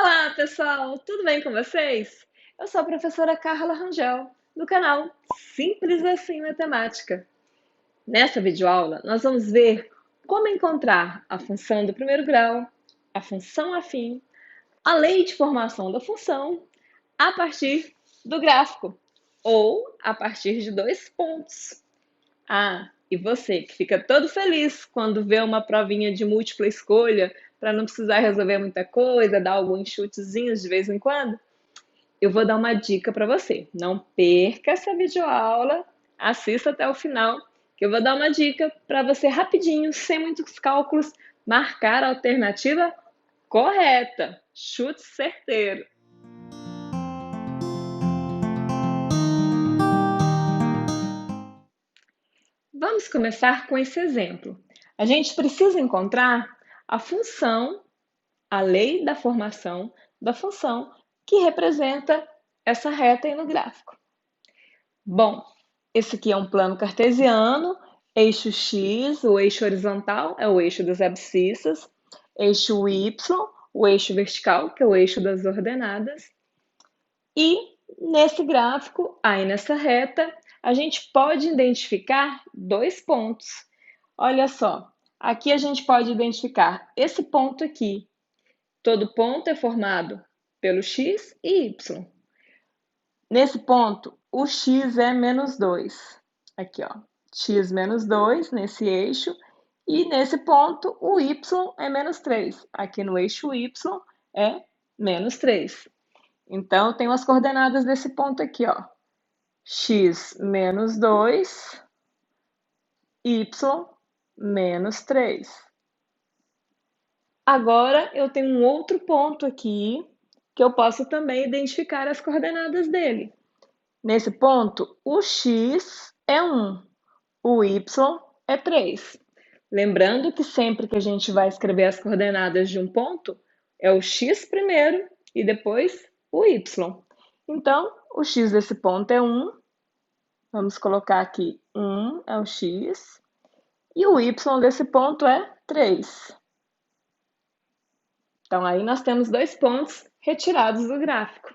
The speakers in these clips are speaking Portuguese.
Olá, pessoal! Tudo bem com vocês? Eu sou a professora Carla Rangel, do canal Simples Assim Matemática. Nessa videoaula, nós vamos ver como encontrar a função do primeiro grau, a função afim, a lei de formação da função, a partir do gráfico, ou a partir de dois pontos. Ah, e você que fica todo feliz quando vê uma provinha de múltipla escolha para não precisar resolver muita coisa, dar alguns chutezinhos de vez em quando? Eu vou dar uma dica para você. Não perca essa videoaula, assista até o final, que eu vou dar uma dica para você rapidinho, sem muitos cálculos, marcar a alternativa correta. Chute certeiro. Vamos começar com esse exemplo. A gente precisa encontrar a função, a lei da formação da função que representa essa reta aí no gráfico. Bom, esse aqui é um plano cartesiano, eixo X, o eixo horizontal é o eixo das abscissas, eixo Y, o eixo vertical, que é o eixo das ordenadas. E nesse gráfico, aí nessa reta, a gente pode identificar dois pontos. Olha só, aqui a gente pode identificar esse ponto aqui. Todo ponto é formado pelo x e y. Nesse ponto, o x é menos 2. Aqui, ó, x menos 2 nesse eixo. E nesse ponto, o y é menos 3. Aqui no eixo y é menos 3. Então, eu tenho as coordenadas desse ponto aqui, ó. X menos 2, y menos 3. Agora, eu tenho um outro ponto aqui que eu posso também identificar as coordenadas dele. Nesse ponto, o x é 1, o y é 3. Lembrando que sempre que a gente vai escrever as coordenadas de um ponto, é o x primeiro e depois o y. Então, o x desse ponto é 1, vamos colocar aqui 1 é o x, e o y desse ponto é 3. Então, aí nós temos dois pontos retirados do gráfico.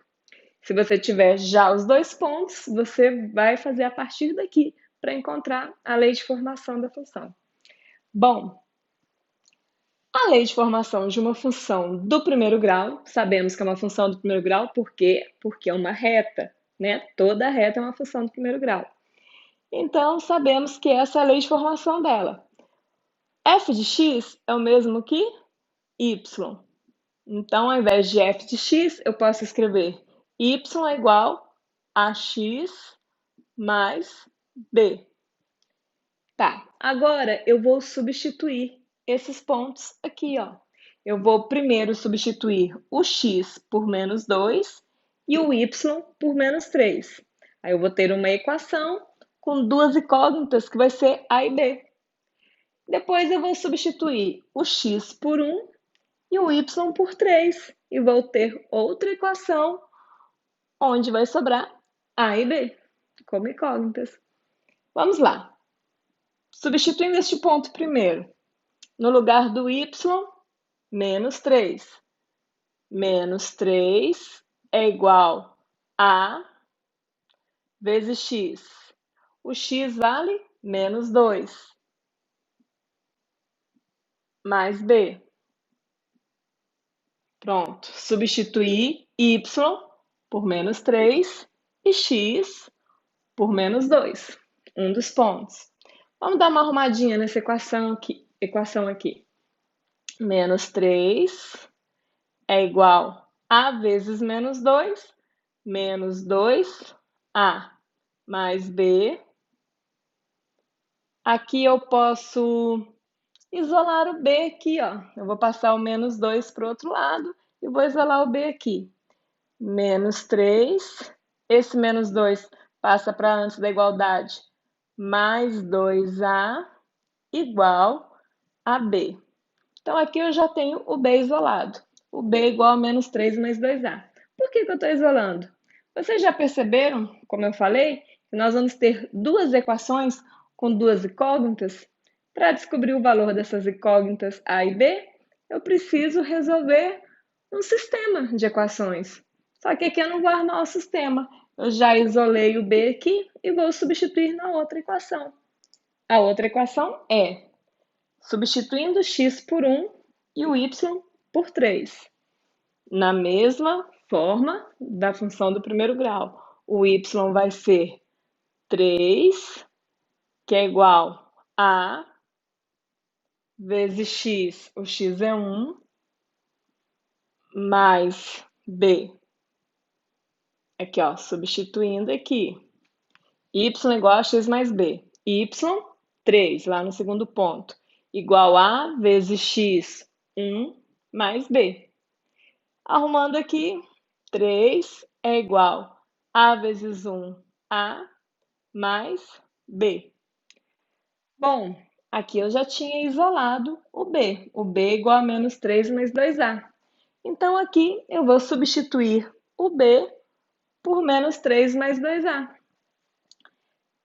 Se você tiver já os dois pontos, você vai fazer a partir daqui para encontrar a lei de formação da função. Bom, a lei de formação de uma função do primeiro grau, sabemos que é uma função do primeiro grau, por quê? Porque é uma reta, né? Toda reta é uma função do primeiro grau. Então, sabemos que essa é a lei de formação dela. F de x é o mesmo que y. Então, ao invés de f de x, eu posso escrever y é igual a x mais b. Tá, agora eu vou substituir esses pontos aqui, ó. Eu vou primeiro substituir o x por menos 2 e o y por menos 3. Aí eu vou ter uma equação com duas incógnitas que vai ser a e b. Depois eu vou substituir o x por 1 e o y por 3. E vou ter outra equação onde vai sobrar a e b como incógnitas. Vamos lá. Substituindo este ponto primeiro, no lugar do y, menos 3. Menos 3 é igual a vezes x. O x vale menos 2, mais b. Pronto, substituir y por menos 3 e x por menos 2, um dos pontos. Vamos dar uma arrumadinha nessa equação aqui. Menos 3 é igual a vezes menos 2, menos 2a mais b. Aqui eu posso isolar o b aqui, ó. Eu vou passar o menos 2 para o outro lado e vou isolar o b aqui. Menos 3, esse menos 2 passa para antes da igualdade, mais 2a igual a b. Então, aqui eu já tenho o b isolado. O b é igual a menos 3 mais 2a. Por que eu estou isolando? Vocês já perceberam, como eu falei, que nós vamos ter duas equações com duas incógnitas? Para descobrir o valor dessas incógnitas a e b, eu preciso resolver um sistema de equações. Só que aqui eu não vou armar o sistema. Eu já isolei o b aqui e vou substituir na outra equação. A outra equação é substituindo x por 1 e o y por 3. Na mesma forma da função do primeiro grau. O y vai ser 3, que é igual a vezes x, o x é 1, mais b. Aqui, ó, substituindo aqui. Y igual a x mais b. Y, 3, lá no segundo ponto. Igual a vezes x, 1, mais b. Arrumando aqui, 3 é igual a vezes 1, a, mais b. Bom, aqui eu já tinha isolado o b. O b é igual a menos 3 mais 2a. Então, aqui eu vou substituir o b por menos 3 mais 2a.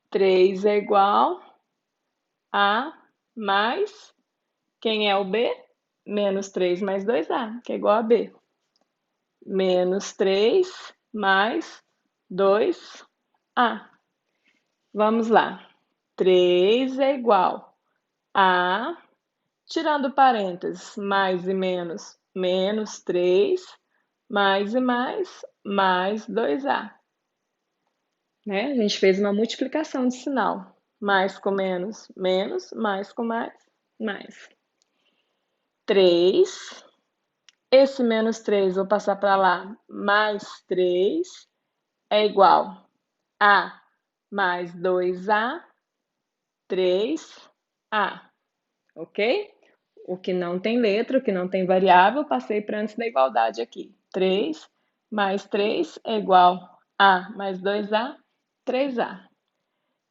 3 é igual a mais, quem é o b? Menos 3 mais 2a, que é igual a b. Menos 3 mais 2a. Vamos lá. 3 é igual a, tirando parênteses, mais e menos, menos 3, mais e mais 2a. Né? A gente fez uma multiplicação de sinal. Mais com menos, menos, mais com mais. 3. Esse menos 3, vou passar para lá, mais 3, é igual a mais 2a, 3a. Ok? O que não tem letra, o que não tem variável, passei para antes da igualdade aqui. 3 mais 3 é igual a mais 2a, 3a.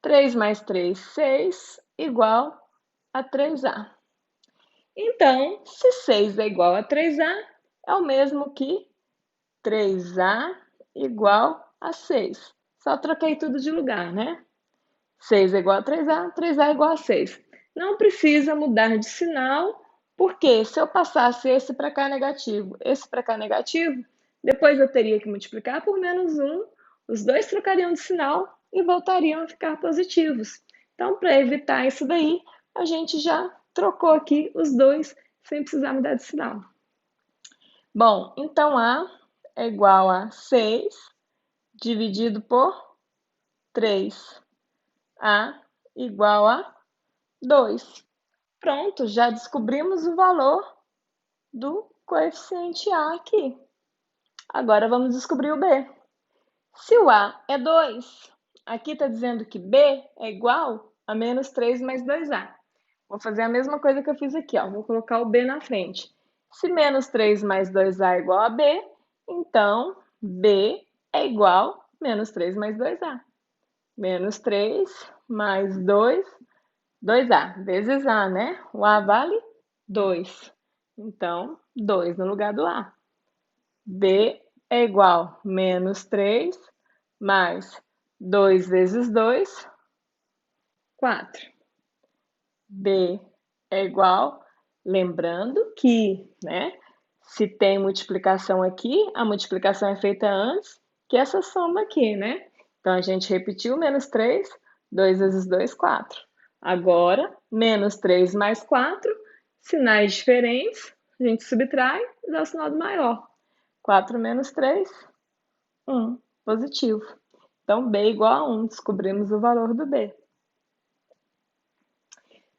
3 mais 3, 6, igual a 3a. Então, se 6 é igual a 3a, é o mesmo que 3a igual a 6. Só troquei tudo de lugar, né? 6 é igual a 3a, 3a é igual a 6. Não precisa mudar de sinal, porque se eu passasse esse para cá negativo, esse para cá negativo, depois eu teria que multiplicar por menos 1, os dois trocariam de sinal e voltariam a ficar positivos. Então, para evitar isso daí, a gente já trocou aqui os dois sem precisar mudar de sinal. Bom, então A é igual a 6 dividido por 3. A igual a 2. Pronto, já descobrimos o valor do coeficiente A aqui. Agora vamos descobrir o B. Se o A é 2, aqui está dizendo que B é igual a menos 3 mais 2A. Vou fazer a mesma coisa que eu fiz aqui, ó. Vou colocar o B na frente. Se menos 3 mais 2A é igual a B, então B é igual a menos 3 mais 2A. Menos 3 mais 2, 2A, vezes A, né? O A vale 2. Então, 2 no lugar do A. B é igual a menos 3 mais 2 vezes 2, 4. B é igual, lembrando que, né, se tem multiplicação aqui, a multiplicação é feita antes que essa soma aqui, né? Então, a gente repetiu menos 3, 2 vezes 2, 4. Agora, menos 3 mais 4, sinais diferentes, a gente subtrai e dá o sinal do maior. 4 menos 3, 1, positivo. Então, B igual a 1, descobrimos o valor do B.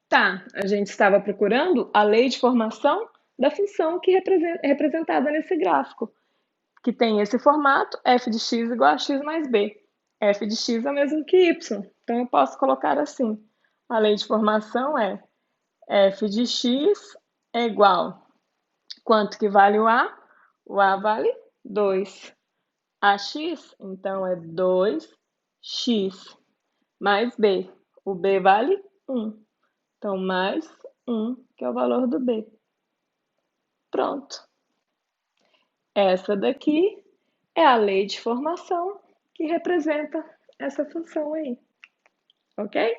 Tá, a gente estava procurando a lei de formação da função que é representada nesse gráfico, que tem esse formato, f de x igual a x mais b. F de x é o mesmo que y, então eu posso colocar assim. A lei de formação é f de x é igual, quanto que vale o A? O A vale 2. AX, então, é 2x mais b. O b vale 1. Então, mais 1, que é o valor do b. Pronto. Essa daqui é a lei de formação que representa essa função aí. Ok?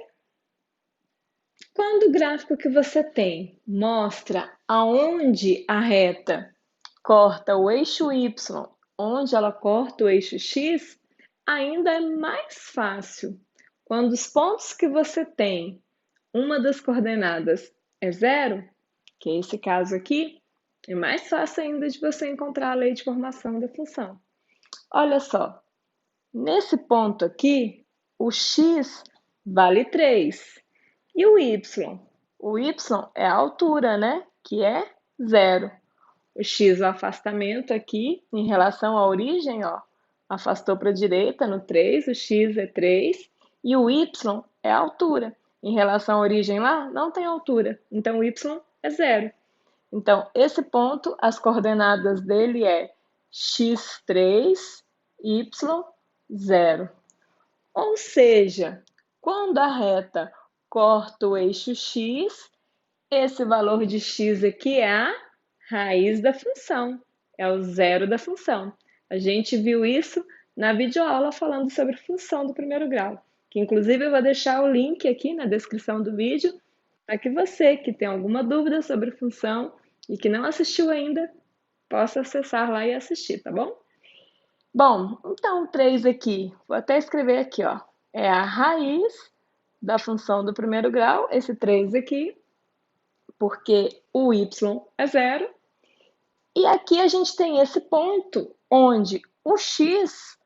Quando o gráfico que você tem mostra aonde a reta corta o eixo y, onde ela corta o eixo x, ainda é mais fácil. Quando os pontos que você tem, uma das coordenadas é zero, que é esse caso aqui, é mais fácil ainda de você encontrar a lei de formação da função. Olha só, nesse ponto aqui, o x vale 3. E o y? O y é a altura, né? Que é 0. O x é o afastamento aqui em relação à origem, ó. Afastou para a direita no 3, o x é 3. E o y é a altura. Em relação à origem lá, não tem altura. Então, o y é 0. Então, esse ponto, as coordenadas dele é x3, y0. Ou seja, quando a reta corta o eixo x, esse valor de x aqui é a raiz da função, é o zero da função. A gente viu isso na videoaula falando sobre função do primeiro grau, que inclusive eu vou deixar o link aqui na descrição do vídeo, para que você que tem alguma dúvida sobre função e que não assistiu ainda, possa acessar lá e assistir, tá bom? Bom, então o 3 aqui, vou até escrever aqui, ó, é a raiz da função do primeiro grau, esse 3 aqui, porque o y é zero. E aqui a gente tem esse ponto onde o x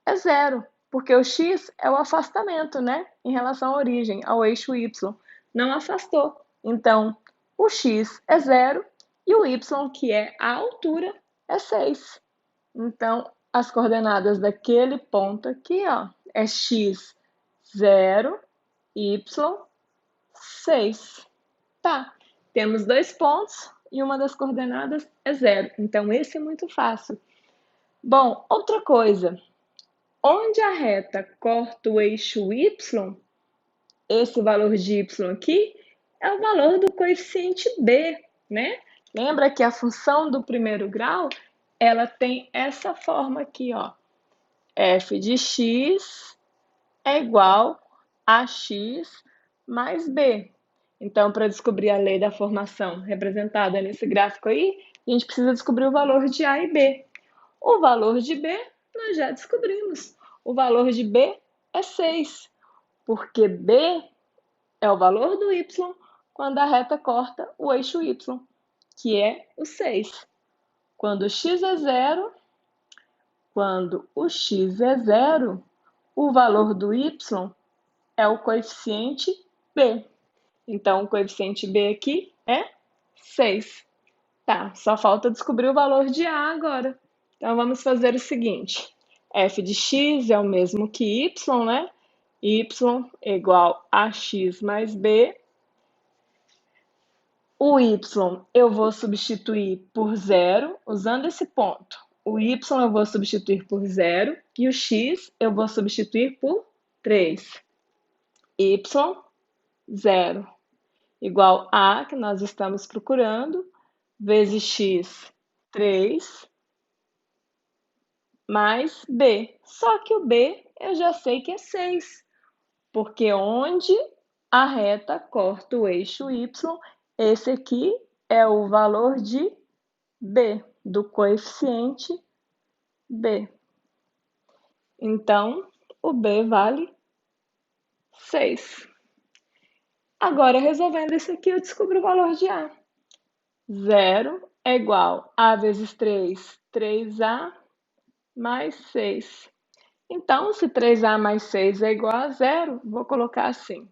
é zero, porque o x é o afastamento, né? Em relação à origem, ao eixo y. Não afastou. Então, o x é zero e o y, que é a altura, é 6. Então, as coordenadas daquele ponto aqui, ó, é x 0, y 6. Tá, temos 2 pontos e uma das coordenadas é 0. Então, esse é muito fácil. Bom, outra coisa. Onde a reta corta o eixo y, esse valor de y aqui é o valor do coeficiente b, né? Lembra que a função do primeiro grau, ela tem essa forma aqui, ó. F de x é igual a x mais b. Então, para descobrir a lei da formação representada nesse gráfico aí, a gente precisa descobrir o valor de A e B. O valor de B nós já descobrimos. O valor de B é 6, porque B é o valor do y quando a reta corta o eixo y, que é o 6. Quando x é 0, quando o x é 0, o valor do y é o coeficiente b. Então, o coeficiente b aqui é 6. Tá, só falta descobrir o valor de A agora. Então, vamos fazer o seguinte. F de x é o mesmo que y, né? Y é igual a x mais b. O y eu vou substituir por 0, usando esse ponto. O y eu vou substituir por 0 e o x eu vou substituir por 3. Y, 0, igual a, que nós estamos procurando, vezes x, 3, mais b. Só que o b eu já sei que é 6, porque onde a reta corta o eixo y, esse aqui é o valor de b, do coeficiente b. Então, o b vale 6. Agora, resolvendo isso aqui, eu descubro o valor de A. 0 é igual a vezes 3, 3A mais 6. Então, se 3A mais 6 é igual a 0, vou colocar assim.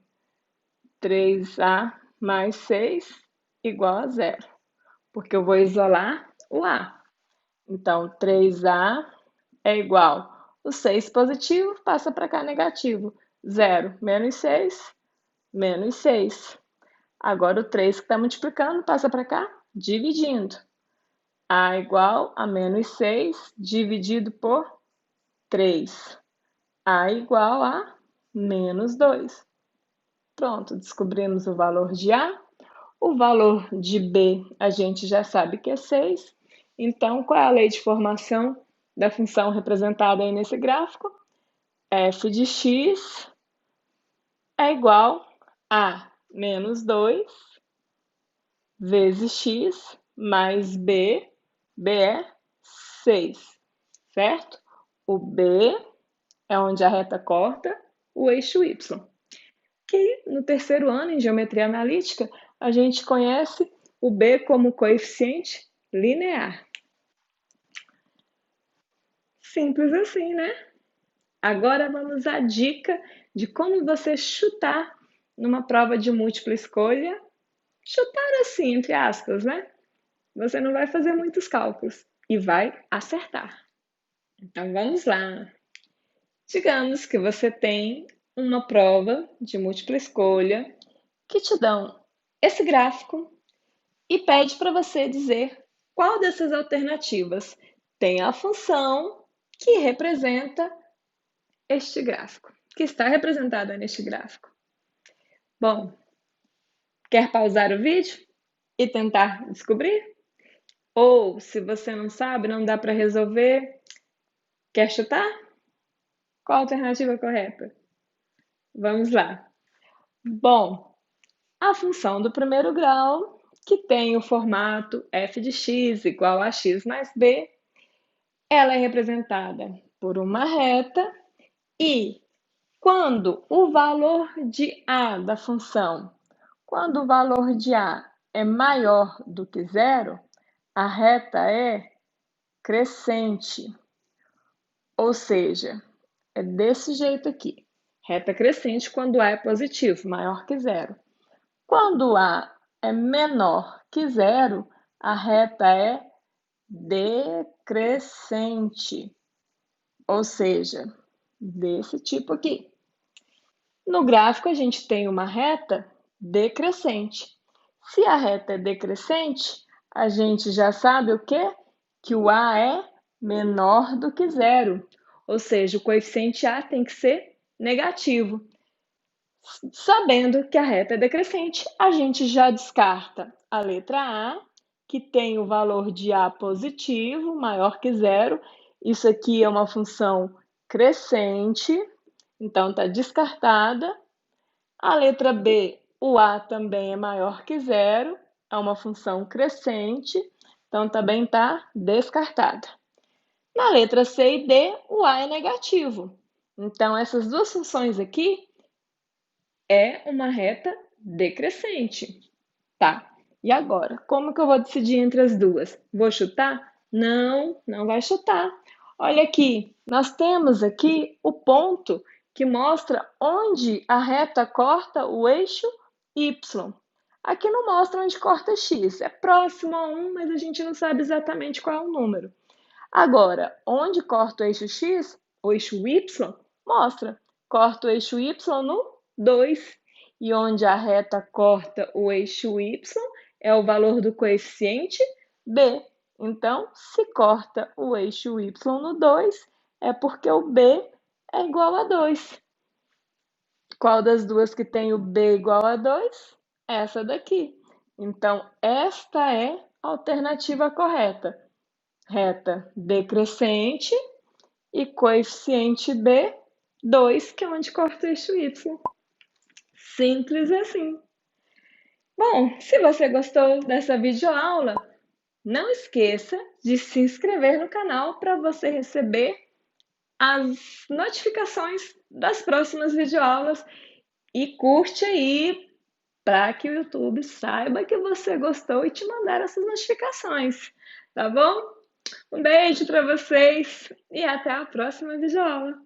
3A mais 6 igual a 0, porque eu vou isolar o A. Então, 3A é igual. O 6 positivo passa para cá negativo. 0 menos 6, menos 6. Agora, o 3 que está multiplicando passa para cá, dividindo. A igual a menos 6 dividido por 3. A igual a menos 2. Pronto, descobrimos o valor de A. O valor de B a gente já sabe que é 6. Então, qual é a lei de formação da função representada aí nesse gráfico? F de x é igual a menos 2 vezes x mais b B é 6, certo? O B é onde a reta corta o eixo Y, que no terceiro ano em geometria analítica a gente conhece o B como coeficiente linear. Simples assim, né? Agora vamos à dica de como você chutar numa prova de múltipla escolha. Chutar assim, entre aspas, né? Você não vai fazer muitos cálculos e vai acertar. Então vamos lá. Digamos que você tem uma prova de múltipla escolha que te dão esse gráfico e pede para você dizer qual dessas alternativas tem a função que representa este gráfico, que está representada neste gráfico. Bom, quer pausar o vídeo e tentar descobrir? Ou, se você não sabe, não dá para resolver, quer chutar? Qual a alternativa correta? Vamos lá. Bom, a função do primeiro grau, que tem o formato f de x igual a x mais b, ela é representada por uma reta e quando o valor de a da função, quando o valor de a é maior do que zero, a reta é crescente. Ou seja, é desse jeito aqui. Reta crescente quando a é positivo, maior que zero. Quando a é menor que zero, a reta é decrescente. Ou seja, desse tipo aqui. No gráfico, a gente tem uma reta decrescente. Se a reta é decrescente, a gente já sabe o quê? Que o A é menor do que zero. Ou seja, o coeficiente A tem que ser negativo. Sabendo que a reta é decrescente, a gente já descarta a letra A, que tem o valor de A positivo, maior que zero. Isso aqui é uma função crescente, então está descartada. A letra B, o A também é maior que zero, é uma função crescente, então também está descartada. Na letra C e D, o A é negativo. Então, essas duas funções aqui é uma reta decrescente, tá? E agora, como que eu vou decidir entre as duas? Vou chutar? Não, não vai chutar. Olha aqui, nós temos aqui o ponto que mostra onde a reta corta o eixo Y. Aqui não mostra onde corta X, é próximo a 1, mas a gente não sabe exatamente qual é o número. Agora, onde corta o eixo X, o eixo Y, mostra. Corta o eixo Y no 2. E onde a reta corta o eixo Y é o valor do coeficiente B. Então, se corta o eixo Y no 2, é porque o B é igual a 2. Qual das duas que tem o B igual a 2? Essa daqui. Então, esta é a alternativa correta. Reta decrescente e coeficiente B, 2, que é onde corta o eixo Y. Simples assim. Bom, se você gostou dessa videoaula, não esqueça de se inscrever no canal para você receber as notificações das próximas videoaulas e curte aí para que o YouTube saiba que você gostou e te mandar essas notificações, tá bom? Um beijo para vocês e até a próxima videoaula.